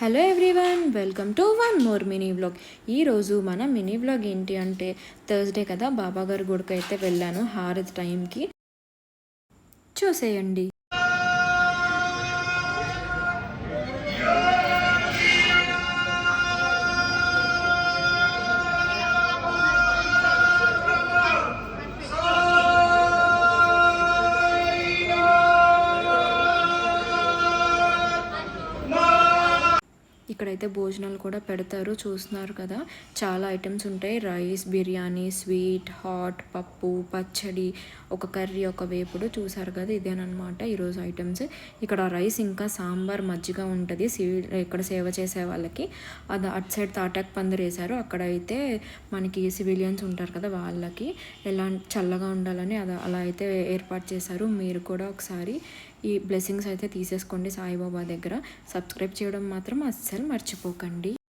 Hello everyone, welcome to one more mini vlog. ఈరోజు మన mini vlog ఏంటి అంటే, థర్స్డే కదా, బాబాగారి గుడికి అయితే వెళ్ళాను హారతి టైంకి. చూసేయండి. ఇక్కడైతే భోజనాలు కూడా పెడతారు, చూస్తున్నారు కదా. చాలా ఐటమ్స్ ఉంటాయి. రైస్, బిర్యానీ, స్వీట్, హాట్, పప్పు, పచ్చడి, ఒక కర్రీ, ఒక వేపుడు. చూసారు కదా, ఇదేనమాట ఈరోజు ఐటమ్స్. ఇక్కడ రైస్ ఇంకా సాంబార్, మజ్జిగ ఉంటుంది ఇక్కడ సేవ చేసే వాళ్ళకి. అది అటు సైడ్ తాటాక్ పందిరి వేశారు. అక్కడైతే మనకి సివిలియన్స్ ఉంటారు కదా, వాళ్ళకి ఎలా చల్లగా ఉండాలని అలా అయితే ఏర్పాటు చేశారు. మీరు కూడా ఒకసారి ఈ బ్లెస్సింగ్స్ అయితే తీసేసుకోండి సాయిబాబా దగ్గర. సబ్స్క్రైబ్ చేయడం మాత్రం అస్సలు మర్చిపోకండి.